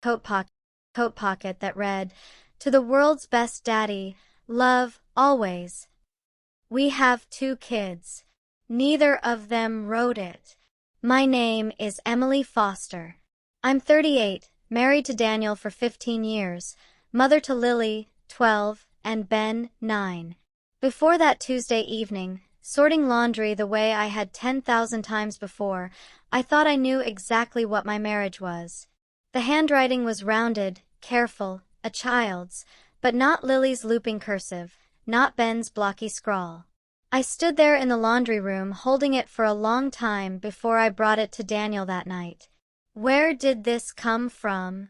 coat pocket, coat pocket that read, "To the world's best daddy, love, always. We have 2 kids. Neither of them wrote it. My name is Emily Foster. I'm 38, married to Daniel for 15 years, mother to Lily, 12, and Ben, 9. Before that Tuesday evening, sorting laundry the way I had 10,000 times before, I thought I knew exactly what my marriage was. The handwriting was rounded, careful, a child's, but not Lily's looping cursive, not Ben's blocky scrawl. I stood there in the laundry room holding it for a long time before I brought it to Daniel that night. Where did this come from?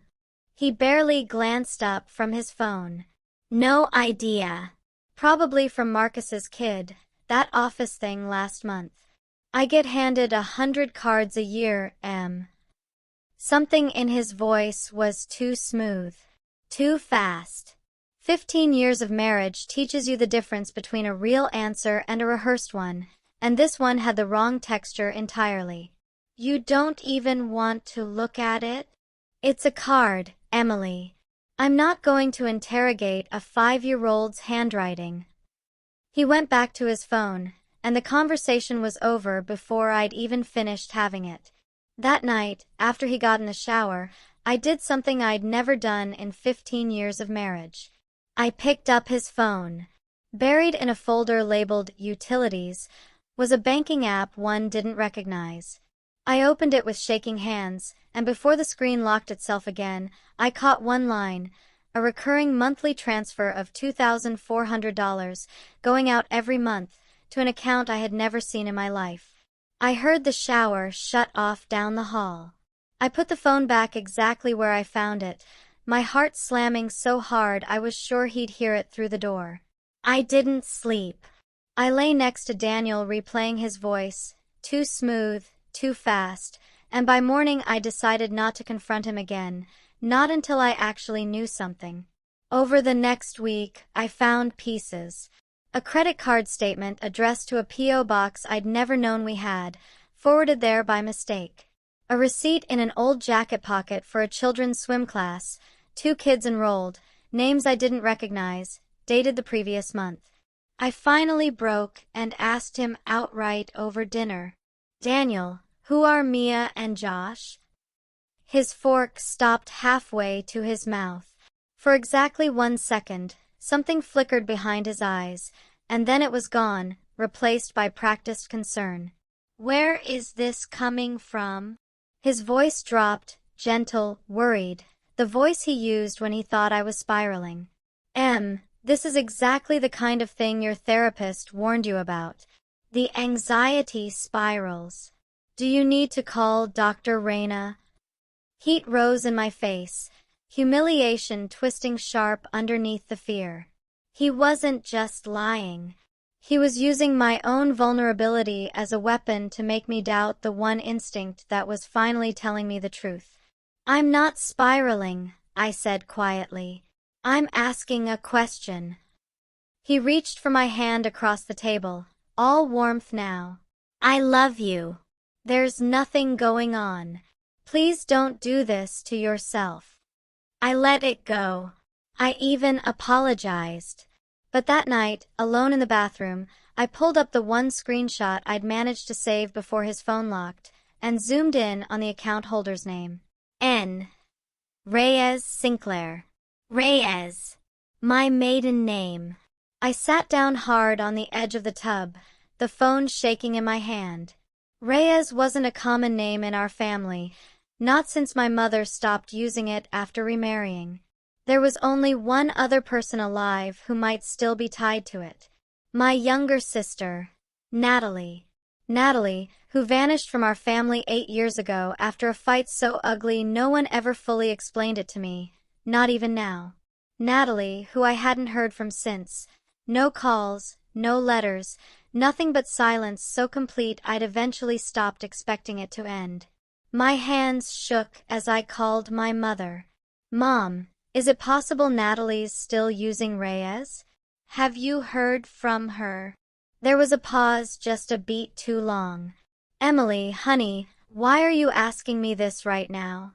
He barely glanced up from his phone. No idea. Probably from Marcus's kid, that office thing last month. I get handed 100 cards a year, Em. Something in his voice was too smooth, too fast. 15 years of marriage teaches you the difference between a real answer and a rehearsed one, and this one had the wrong texture entirely. You don't even want to look at it? It's a card, Emily. I'm not going to interrogate a 5-year-old's handwriting. He went back to his phone, and the conversation was over before I'd even finished having it. That night, after he got in the shower, I did something I'd never done in 15 years of marriage. I picked up his phone. Buried in a folder labeled Utilities was a banking app one didn't recognize. I opened it with shaking hands, and before the screen locked itself again, I caught one line, a recurring monthly transfer of $2,400 going out every month to an account I had never seen in my life. I heard the shower shut off down the hall. I put the phone back exactly where I found it, my heart slamming so hard I was sure he'd hear it through the door. I didn't sleep. I lay next to Daniel replaying his voice, too smooth, too fast, and by morning I decided not to confront him again, not until I actually knew something. Over the next week, I found pieces. A credit card statement addressed to a P.O. box I'd never known we had, forwarded there by mistake. A receipt in an old jacket pocket for a children's swim class, 2 kids enrolled, names I didn't recognize, dated the previous month. I finally broke and asked him outright over dinner. Daniel, who are Mia and Josh? His fork stopped halfway to his mouth. For exactly 1 second, something flickered behind his eyes, and then it was gone, replaced by practiced concern. Where is this coming from? His voice dropped, gentle, worried, the voice he used when he thought I was spiraling. This is exactly the kind of thing your therapist warned you about. The anxiety spirals. Do you need to call Dr. Reyna? Heat rose in my face, humiliation twisting sharp underneath the fear. He wasn't just lying. He was using my own vulnerability as a weapon to make me doubt the one instinct that was finally telling me the truth. I'm not spiraling, I said quietly. I'm asking a question. He reached for my hand across the table, all warmth now. I love you. There's nothing going on. Please don't do this to yourself. I let it go. I even apologized. But that night, alone in the bathroom, I pulled up the one screenshot I'd managed to save before his phone locked, and zoomed in on the account holder's name. N. Reyes Sinclair. Reyes. My maiden name. I sat down hard on the edge of the tub, the phone shaking in my hand. Reyes wasn't a common name in our family, not since my mother stopped using it after remarrying. There was only one other person alive who might still be tied to it. My younger sister, Natalie. Natalie, who vanished from our family 8 years ago after a fight so ugly no one ever fully explained it to me, not even now. Natalie, who I hadn't heard from since. No calls, no letters, nothing but silence so complete I'd eventually stopped expecting it to end. My hands shook as I called my mother. Mom, is it possible Natalie's still using Reyes? Have you heard from her? There was a pause just a beat too long. Emily, honey, why are you asking me this right now?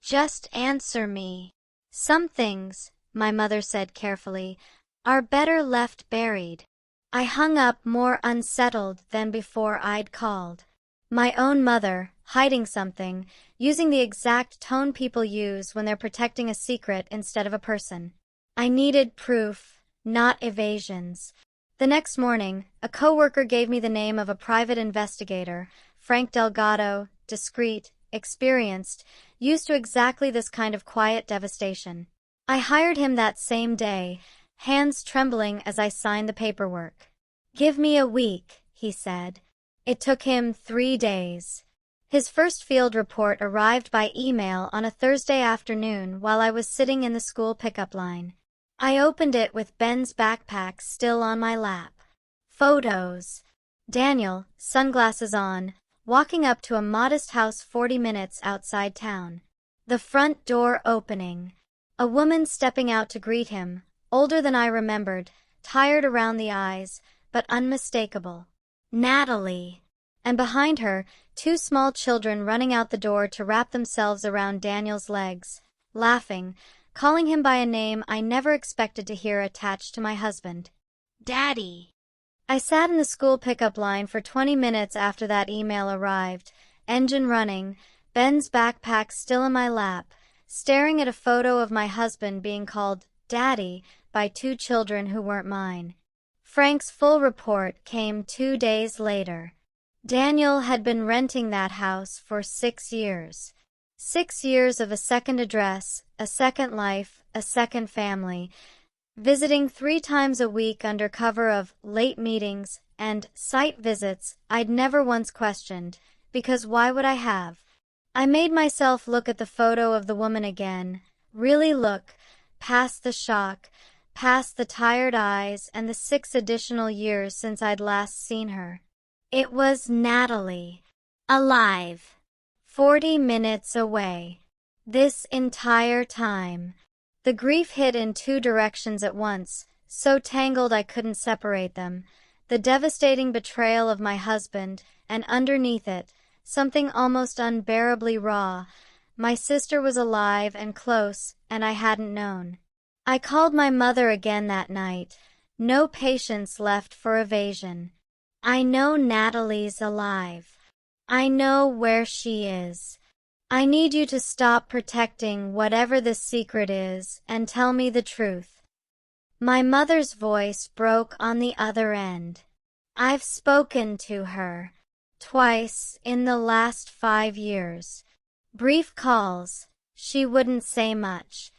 Just answer me. Some things, my mother said carefully, are better left buried. I hung up more unsettled than before I'd called. My own mother, hiding something, using the exact tone people use when they're protecting a secret instead of a person. I needed proof, not evasions. The next morning, a coworker gave me the name of a private investigator, Frank Delgado, discreet, experienced, used to exactly this kind of quiet devastation. I hired him that same day, hands trembling as I signed the paperwork. Give me a week, he said. It took him 3 days. His first field report arrived by email on a Thursday afternoon while I was sitting in the school pickup line. I opened it with Ben's backpack still on my lap. Photos. Daniel, sunglasses on, walking up to a modest house 40 minutes outside town. The front door opening. A woman stepping out to greet him, older than I remembered, tired around the eyes, but unmistakable. Natalie. And behind her, 2 small children running out the door to wrap themselves around Daniel's legs, laughing, calling him by a name I never expected to hear attached to my husband. Daddy. I sat in the school pickup line for 20 minutes after that email arrived, engine running, Ben's backpack still in my lap, staring at a photo of my husband being called Daddy by 2 children who weren't mine. Frank's full report came 2 days later. Daniel had been renting that house for 6 years. 6 years of a second address, a second life, a second family, visiting 3 times a week under cover of late meetings and site visits I'd never once questioned, because why would I have? I made myself look at the photo of the woman again, really look, past the shock, past the tired eyes and the 6 additional years since I'd last seen her. It was Natalie. Alive. 40 minutes away. This entire time. The grief hit in 2 directions at once, so tangled I couldn't separate them. The devastating betrayal of my husband, and underneath it, something almost unbearably raw. My sister was alive and close, and I hadn't known. I called my mother again that night. No patience left for evasion. I know Natalie's alive. I know where she is. I need you to stop protecting whatever the secret is and tell me the truth. My mother's voice broke on the other end. I've spoken to her. Twice in the last 5 years. Brief calls. She wouldn't say much.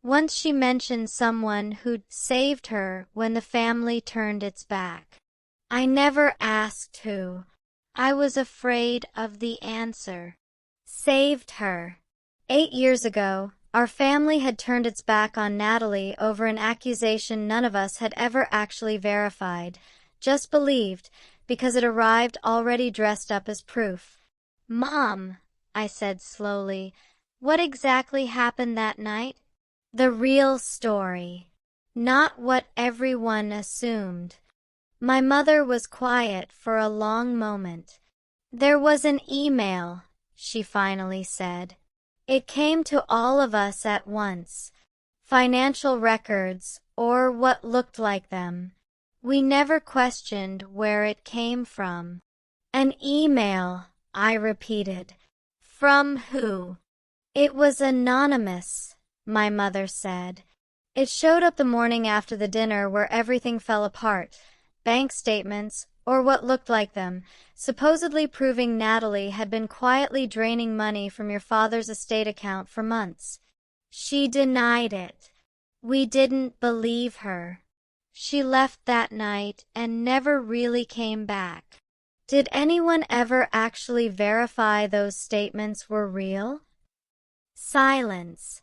Once she mentioned someone who'd saved her when the family turned its back. I never asked who. I was afraid of the answer. Saved her. 8 years ago, our family had turned its back on Natalie over an accusation none of us had ever actually verified, just believed, because it arrived already dressed up as proof. Mom, I said slowly, what exactly happened that night? The real story. Not what everyone assumed. My mother was quiet for a long moment. There was an email, she finally said. It came to all of us at once. Financial records, or what looked like them. We never questioned where it came from. An email, I repeated. From who? It was anonymous, my mother said. It showed up the morning after the dinner where everything fell apart. Bank statements, or what looked like them, supposedly proving Natalie had been quietly draining money from your father's estate account for months. She denied it. We didn't believe her. She left that night and never really came back. Did anyone ever actually verify those statements were real? Silence.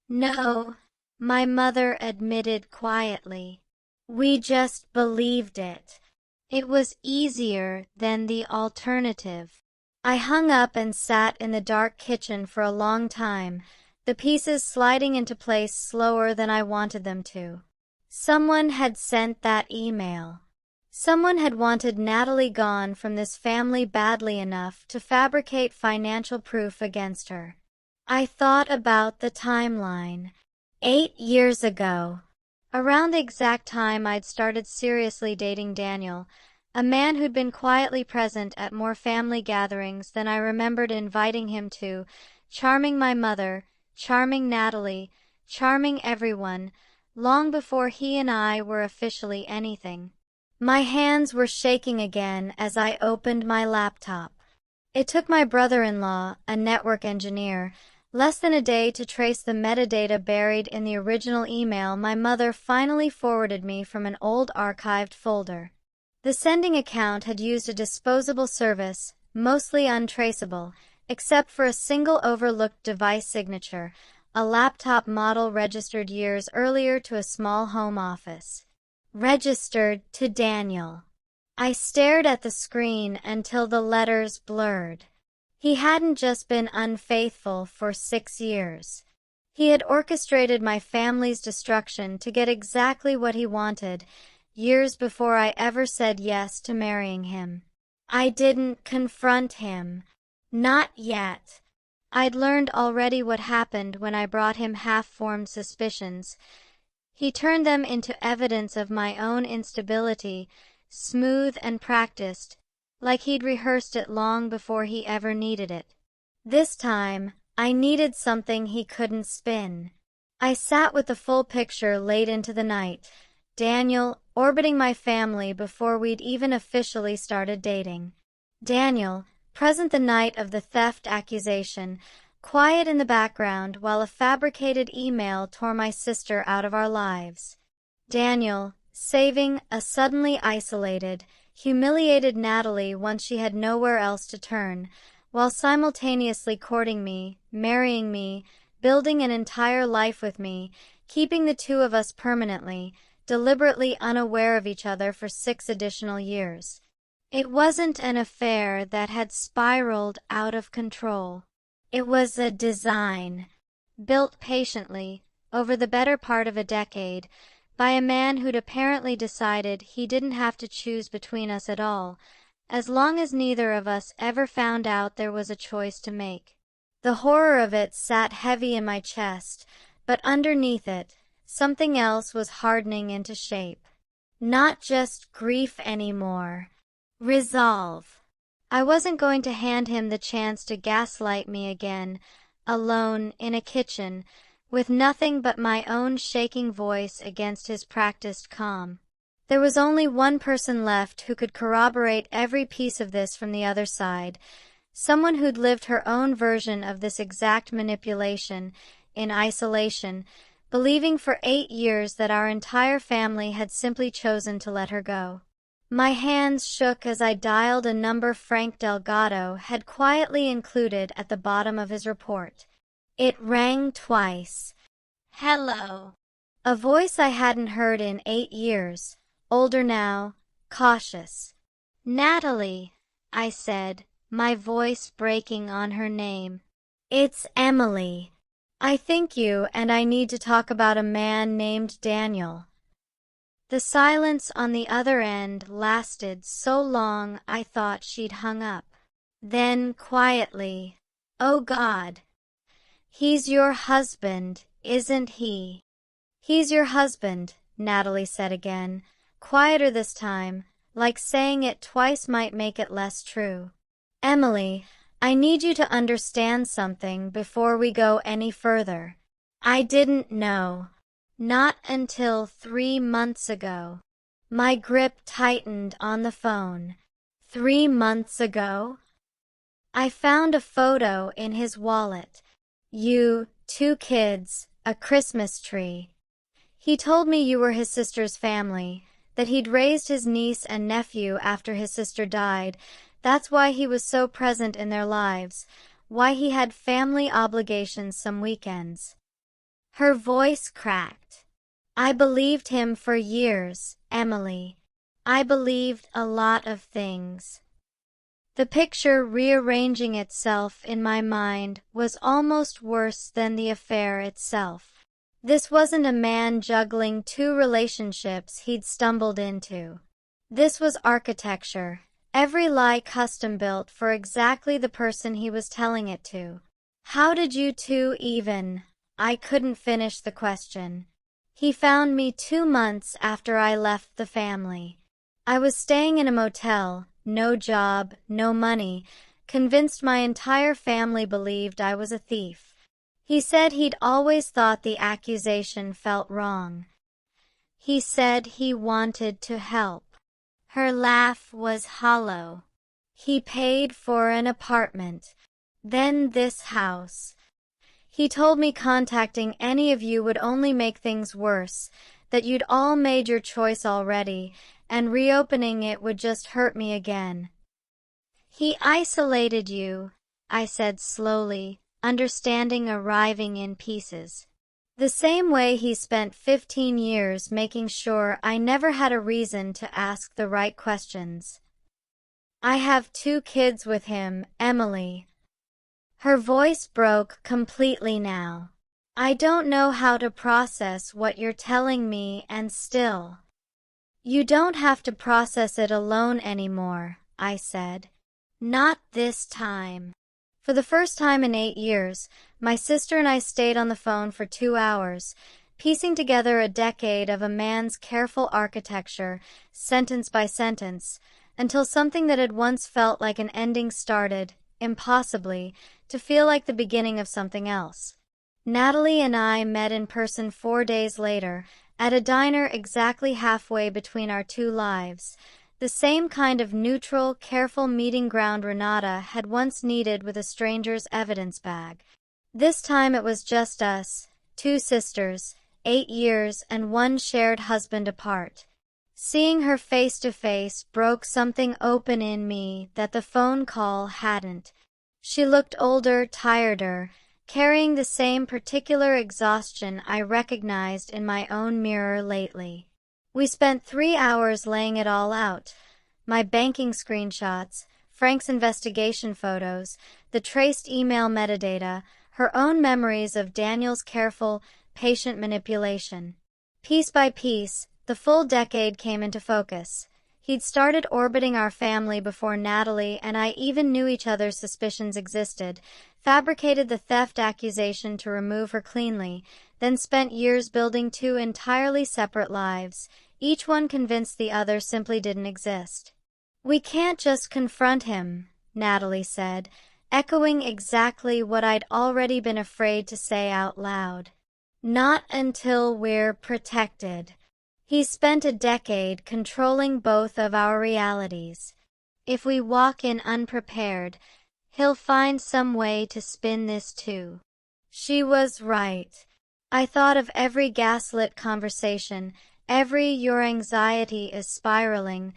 No, my mother admitted quietly. We just believed it. It was easier than the alternative. I hung up and sat in the dark kitchen for a long time, the pieces sliding into place slower than I wanted them to. Someone had sent that email. Someone had wanted Natalie gone from this family badly enough to fabricate financial proof against her. I thought about the timeline. 8 years ago. Around the exact time I'd started seriously dating Daniel, a man who'd been quietly present at more family gatherings than I remembered inviting him to, charming my mother, charming Natalie, charming everyone, long before he and I were officially anything. My hands were shaking again as I opened my laptop. It took my brother-in-law, a network engineer, less than a day to trace the metadata buried in the original email my mother finally forwarded me from an old archived folder. The sending account had used a disposable service, mostly untraceable, except for a single overlooked device signature, a laptop model registered years earlier to a small home office. Registered to Daniel. I stared at the screen until the letters blurred. He hadn't just been unfaithful for 6 years. He had orchestrated my family's destruction to get exactly what he wanted, years before I ever said yes to marrying him. I didn't confront him. Not yet. I'd learned already what happened when I brought him half-formed suspicions. He turned them into evidence of my own instability, smooth and practiced, like he'd rehearsed it long before he ever needed it. This time, I needed something he couldn't spin. I sat with the full picture late into the night, Daniel orbiting my family before we'd even officially started dating. Daniel, present the night of the theft accusation, quiet in the background while a fabricated email tore my sister out of our lives. Daniel, saving a suddenly isolated, humiliated Natalie once she had nowhere else to turn, while simultaneously courting me, marrying me, building an entire life with me, keeping the two of us permanently, deliberately unaware of each other for 6 additional years. It wasn't an affair that had spiraled out of control. It was a design, built patiently, over the better part of a decade, by a man who'd apparently decided he didn't have to choose between us at all, as long as neither of us ever found out there was a choice to make. The horror of it sat heavy in my chest, but underneath it, something else was hardening into shape. Not just grief anymore. Resolve. I wasn't going to hand him the chance to gaslight me again, alone in a kitchen, with nothing but my own shaking voice against his practiced calm. There was only one person left who could corroborate every piece of this from the other side, someone who'd lived her own version of this exact manipulation, in isolation, believing for 8 years that our entire family had simply chosen to let her go. My hands shook as I dialed a number Frank Delgado had quietly included at the bottom of his report. It rang twice. Hello. A voice I hadn't heard in 8 years, older now, cautious. Natalie, I said, my voice breaking on her name. It's Emily. I think you and I need to talk about a man named Daniel. The silence on the other end lasted so long I thought she'd hung up. Then quietly, "Oh God. He's your husband, isn't he?" "He's your husband," Natalie said again, quieter this time, like saying it twice might make it less true. "Emily, I need you to understand something before we go any further. I didn't know. Not until 3 months ago." My grip tightened on the phone. 3 months ago? I found a photo in his wallet. You, 2 kids, a Christmas tree. He told me you were his sister's family, that he'd raised his niece and nephew after his sister died. That's why he was so present in their lives, why he had family obligations some weekends. Her voice cracked. I believed him for years, Emily. I believed a lot of things. The picture rearranging itself in my mind was almost worse than the affair itself. This wasn't a man juggling 2 relationships he'd stumbled into. This was architecture, every lie custom-built for exactly the person he was telling it to. How did you two even? I couldn't finish the question. He found me 2 months after I left the family. I was staying in a motel, no job, no money, convinced my entire family believed I was a thief. He said he'd always thought the accusation felt wrong. He said he wanted to help. Her laugh was hollow. He paid for an apartment, then this house. He told me contacting any of you would only make things worse, that you'd all made your choice already, and reopening it would just hurt me again. He isolated you, I said slowly, understanding arriving in pieces. The same way he spent 15 years making sure I never had a reason to ask the right questions. I have 2 kids with him, Emily. Her voice broke completely now. I don't know how to process what you're telling me and still. You don't have to process it alone anymore, I said. Not this time. For the first time in 8 years, my sister and I stayed on the phone for 2 hours, piecing together a decade of a man's careful architecture, sentence by sentence, until something that had once felt like an ending started, impossibly, to feel like the beginning of something else. Natalie and I met in person 4 days later, at a diner exactly halfway between our 2 lives, the same kind of neutral, careful meeting ground Renata had once needed with a stranger's evidence bag. This time it was just us, 2 sisters, 8 years and 1 shared husband apart. Seeing her face to face broke something open in me that the phone call hadn't. She looked older, tireder, carrying the same particular exhaustion I recognized in my own mirror lately. We spent 3 hours laying it all out. My banking screenshots, Frank's investigation photos, the traced email metadata, her own memories of Daniel's careful, patient manipulation. Piece by piece, the full decade came into focus. He'd started orbiting our family before Natalie and I even knew each other's suspicions existed, fabricated the theft accusation to remove her cleanly, then spent years building 2 entirely separate lives, each one convinced the other simply didn't exist. We can't just confront him, Natalie said, echoing exactly what I'd already been afraid to say out loud. Not until we're protected. He's spent a decade controlling both of our realities. If we walk in unprepared, he'll find some way to spin this too. She was right. I thought of every gaslit conversation, every "your anxiety is spiraling,"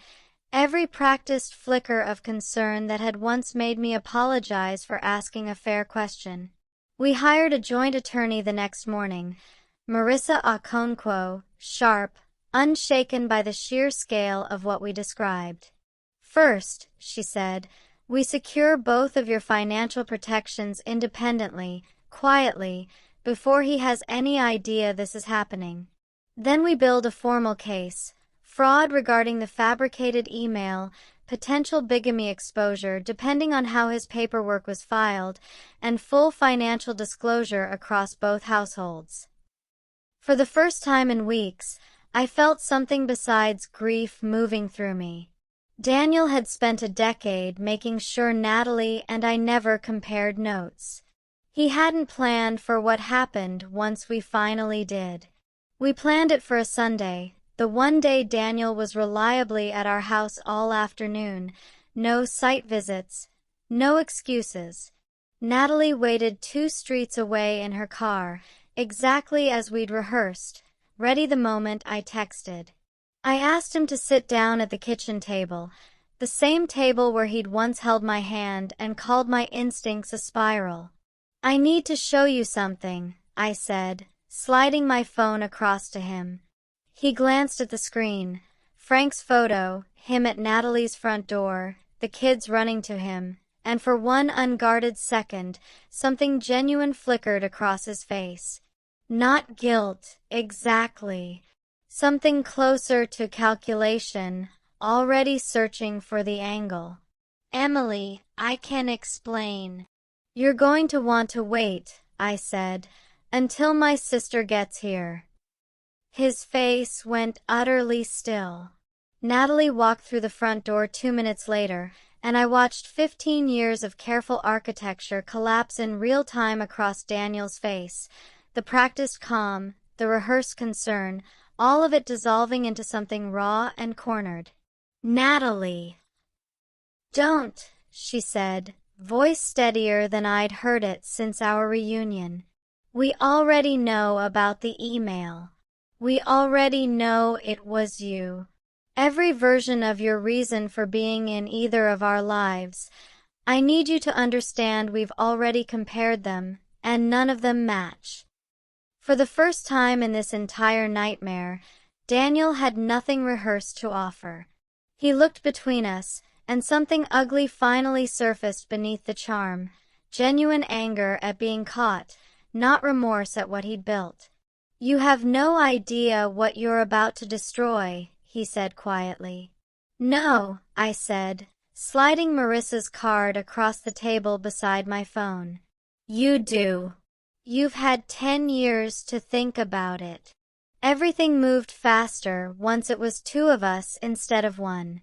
every practiced flicker of concern that had once made me apologize for asking a fair question. We hired a joint attorney the next morning, Marissa Okonkwo, sharp, unshaken by the sheer scale of what we described. First, she said, we secure both of your financial protections independently, quietly, before he has any idea this is happening. Then we build a formal case, fraud regarding the fabricated email, potential bigamy exposure depending on how his paperwork was filed, and full financial disclosure across both households. For the first time in weeks, I felt something besides grief moving through me. Daniel had spent a decade making sure Natalie and I never compared notes. He hadn't planned for what happened once we finally did. We planned it for a Sunday, the one day Daniel was reliably at our house all afternoon, no site visits, no excuses. Natalie waited 2 streets away in her car, exactly as we'd rehearsed, ready the moment I texted. I asked him to sit down at the kitchen table, the same table where he'd once held my hand and called my instincts a spiral. I need to show you something, I said, sliding my phone across to him. He glanced at the screen. Frank's photo, him at Natalie's front door, the kids running to him, and for one unguarded second, something genuine flickered across his face. Not guilt, exactly. Something closer to calculation, already searching for the angle. Emily, I can explain. You're going to want to wait, I said, until my sister gets here. His face went utterly still. Natalie walked through the front door 2 minutes later, and I watched 15 years of careful architecture collapse in real time across Daniel's face. The practiced calm, the rehearsed concern, all of it dissolving into something raw and cornered. Natalie. Don't, she said, voice steadier than I'd heard it since our reunion. We already know about the email. We already know it was you. Every version of your reason for being in either of our lives. I need you to understand we've already compared them, and none of them match. For the first time in this entire nightmare, Daniel had nothing rehearsed to offer. He looked between us, and something ugly finally surfaced beneath the charm. Genuine anger at being caught, not remorse at what he'd built. You have no idea what you're about to destroy, he said quietly. No, I said, sliding Marissa's card across the table beside my phone. You do. You've had 10 years to think about it. Everything moved faster once it was two of us instead of one.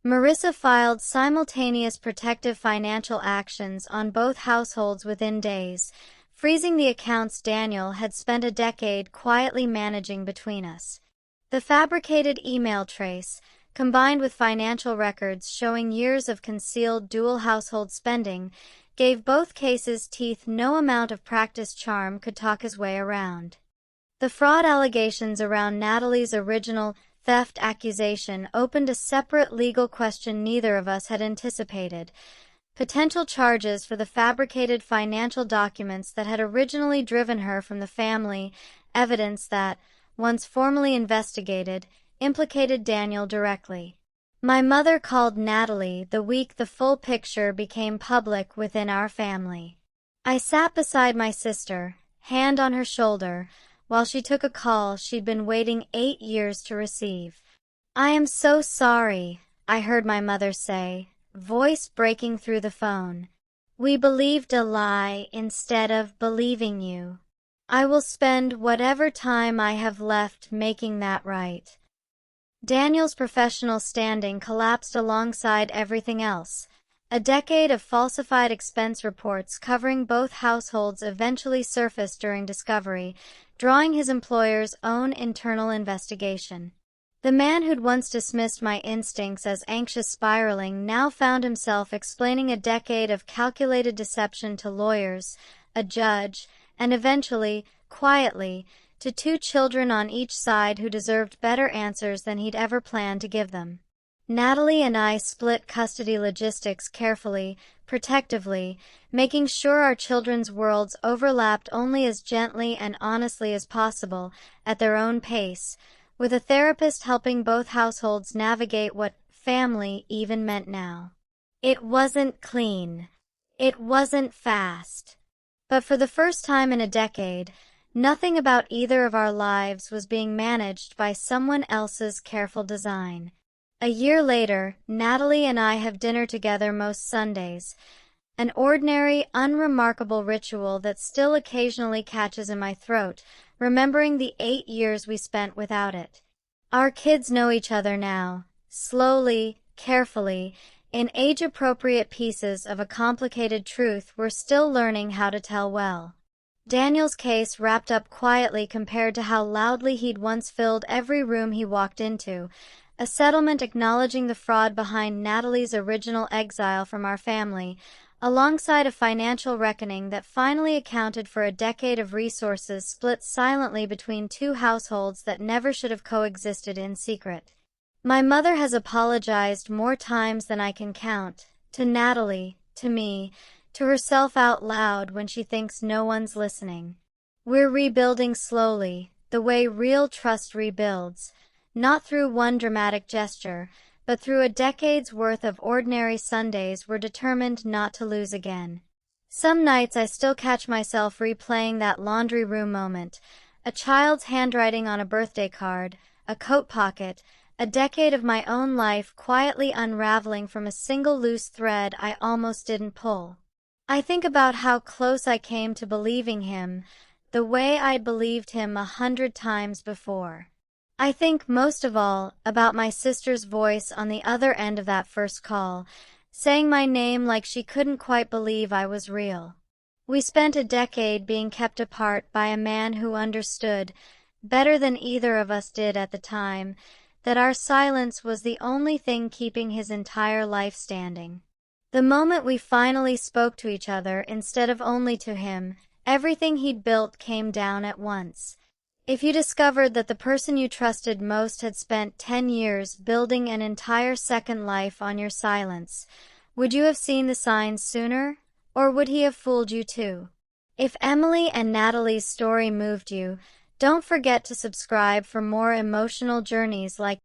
Marissa filed simultaneous protective financial actions on both households within days, freezing the accounts Daniel had spent a decade quietly managing between us. The fabricated email trace, combined with financial records showing years of concealed dual household spending, gave both cases teeth no amount of practiced charm could talk his way around. The fraud allegations around Natalie's original theft accusation opened a separate legal question neither of us had anticipated. Potential charges for the fabricated financial documents that had originally driven her from the family, evidence that, once formally investigated, implicated Daniel directly. My mother called Natalie the week the full picture became public within our family. I sat beside my sister, hand on her shoulder, while she took a call she'd been waiting 8 years to receive. I am so sorry, I heard my mother say, voice breaking through the phone. We believed a lie instead of believing you. I will spend whatever time I have left making that right. Daniel's professional standing collapsed alongside everything else. A decade of falsified expense reports covering both households eventually surfaced during discovery, drawing his employer's own internal investigation. The man who'd once dismissed my instincts as anxious spiraling now found himself explaining a decade of calculated deception to lawyers, a judge, and eventually, quietly, to 2 children on each side who deserved better answers than he'd ever planned to give them. Natalie and I split custody logistics carefully, protectively, making sure our children's worlds overlapped only as gently and honestly as possible, at their own pace, with a therapist helping both households navigate what family even meant now. It wasn't clean. It wasn't fast. But for the first time in a decade, nothing about either of our lives was being managed by someone else's careful design. A year later, Natalie and I have dinner together most Sundays, an ordinary, unremarkable ritual that still occasionally catches in my throat, remembering the 8 years we spent without it. Our kids know each other now, slowly, carefully, in age-appropriate pieces of a complicated truth we're still learning how to tell well. Daniel's case wrapped up quietly compared to how loudly he'd once filled every room he walked into, a settlement acknowledging the fraud behind Natalie's original exile from our family, alongside a financial reckoning that finally accounted for a decade of resources split silently between 2 households that never should have coexisted in secret. My mother has apologized more times than I can count, to Natalie, to me, to herself out loud when she thinks no one's listening. We're rebuilding slowly, the way real trust rebuilds, not through one dramatic gesture, but through a decade's worth of ordinary Sundays we're determined not to lose again. Some nights I still catch myself replaying that laundry room moment, a child's handwriting on a birthday card, a coat pocket, a decade of my own life quietly unraveling from a single loose thread I almost didn't pull. I think about how close I came to believing him, the way I'd believed him 100 times before. I think most of all about my sister's voice on the other end of that first call, saying my name like she couldn't quite believe I was real. We spent a decade being kept apart by a man who understood, better than either of us did at the time, that our silence was the only thing keeping his entire life standing. The moment we finally spoke to each other instead of only to him, everything he'd built came down at once. If you discovered that the person you trusted most had spent 10 years building an entire second life on your silence, would you have seen the signs sooner, or would he have fooled you too? If Emily and Natalie's story moved you, don't forget to subscribe for more emotional journeys like